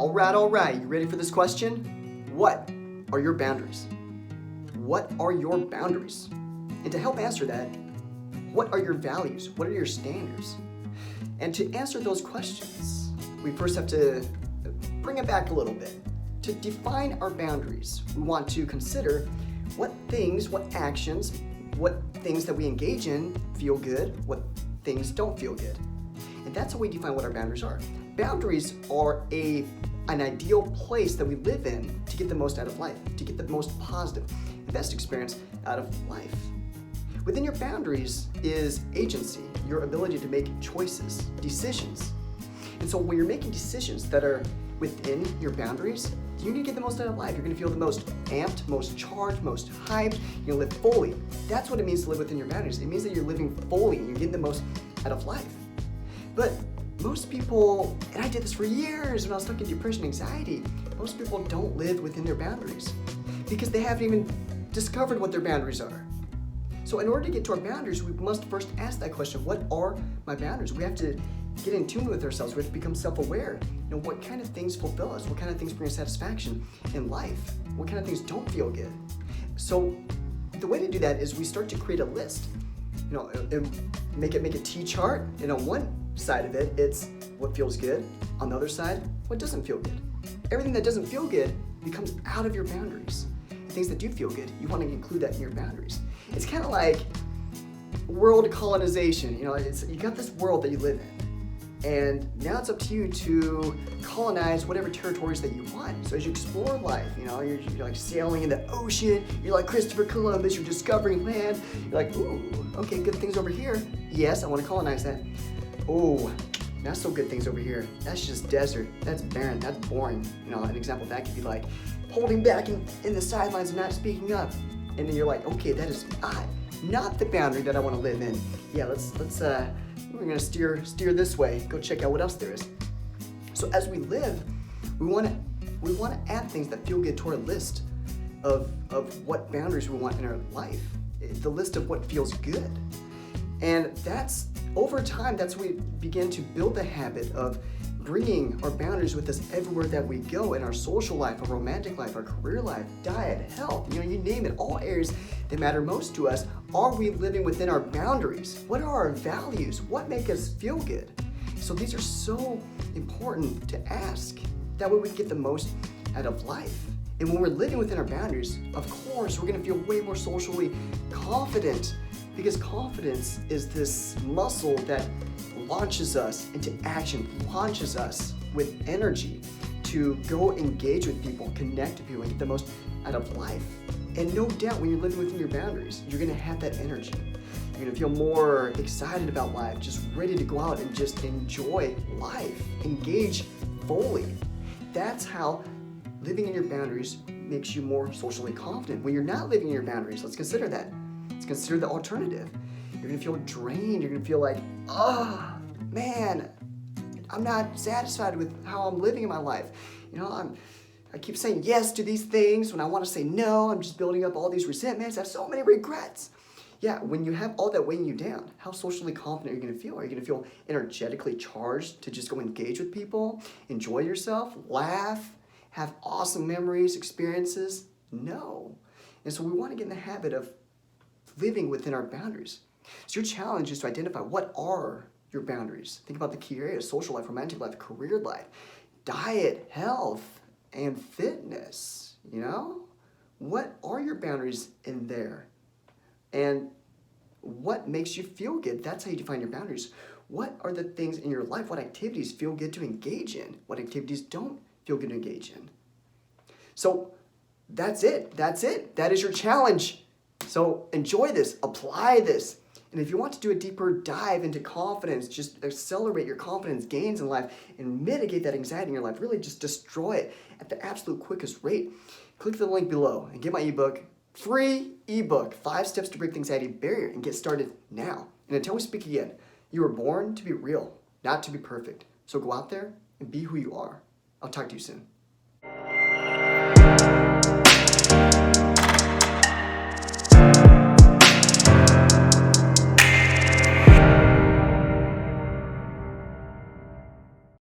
All right. You ready for this question? What are your boundaries? What are your boundaries? And to help answer that, what are your values? What are your standards? And to answer those questions, we first have to bring it back a little bit. To define our boundaries, we want to consider what things, what actions, what things that we engage in feel good, what things don't feel good. And that's how we define what our boundaries are. Boundaries are an ideal place that we live in to get the most out of life, to get the most positive, the best experience out of life. Within your boundaries is agency, your ability to make choices, decisions. And so when you're making decisions that are within your boundaries, you need to get the most out of life. You're going to feel the most amped, most charged, most hyped. You're going to live fully. That's what it means to live within your boundaries. It means that you're living fully and you're getting the most out of life. But most people, and I did this for years when I was stuck in depression and anxiety, most people don't live within their boundaries because they haven't even discovered what their boundaries are. So in order to get to our boundaries, we must first ask that question, what are my boundaries? We have to get in tune with ourselves. We have to become self-aware. What kind of things fulfill us? What kind of things bring us satisfaction in life? What kind of things don't feel good? So the way to do that is we start to create a list. Make a T-chart, and on one side of it, it's what feels good. On the other side, what doesn't feel good. Everything that doesn't feel good becomes out of your boundaries. Things that do feel good, you want to include that in your boundaries. It's kind of like world colonization. You got this world that you live in. And now it's up to you to colonize whatever territories that you want. So as you explore life, you're like sailing in the ocean, you're like Christopher Columbus, you're discovering land, you're like, ooh, okay, good things over here. Yes, I want to colonize that. Oh, not so good things over here. That's just desert, that's barren, that's boring. An example of that could be like holding back in the sidelines and not speaking up. And then you're like, okay, that is not the boundary that I want to live in. Yeah, we're gonna steer this way. Go check out what else there is. So as we live, we want to add things that feel good to our list of what boundaries we want in our life. The list of what feels good. And that's over time, that's when we begin to build the habit of bringing our boundaries with us everywhere that we go, in our social life, our romantic life, our career life, diet, health, you name it, all areas that matter most to us. Are we living within our boundaries? What are our values? What make us feel good? So these are so important to ask. That way we can get the most out of life. And when we're living within our boundaries, of course, we're gonna feel way more socially confident, because confidence is this muscle that launches us into action, launches us with energy to go engage with people, connect to people, and get the most out of life. And no doubt, when you're living within your boundaries, you're gonna have that energy. You're gonna feel more excited about life, just ready to go out and just enjoy life, engage fully. That's how living in your boundaries makes you more socially confident. When you're not living in your boundaries, let's consider that. Let's consider the alternative. You're gonna feel drained. You're gonna feel like, man, I'm not satisfied with how I'm living in my life. I keep saying yes to these things when I want to say no. I'm just building up all these resentments. I have so many regrets. Yeah, when you have all that weighing you down, how socially confident are you going to feel? Are you going to feel energetically charged to just go engage with people, enjoy yourself, laugh, have awesome memories, experiences? No. And so we want to get in the habit of living within our boundaries. So your challenge is to identify what are your boundaries. Think about the key areas: social life, romantic life, career life, diet, health, and fitness. What are your boundaries in there? And what makes you feel good? That's how you define your boundaries. What are the things in your life? What activities feel good to engage in? What activities don't feel good to engage in? So that's it. That is your challenge. So enjoy this, apply this. And if you want to do a deeper dive into confidence, just accelerate your confidence gains in life and mitigate that anxiety in your life, really just destroy it at the absolute quickest rate, click the link below and get my ebook, free ebook, 5 Steps to Break the Anxiety Barrier, and get started now. And until we speak again, you were born to be real, not to be perfect. So go out there and be who you are. I'll talk to you soon.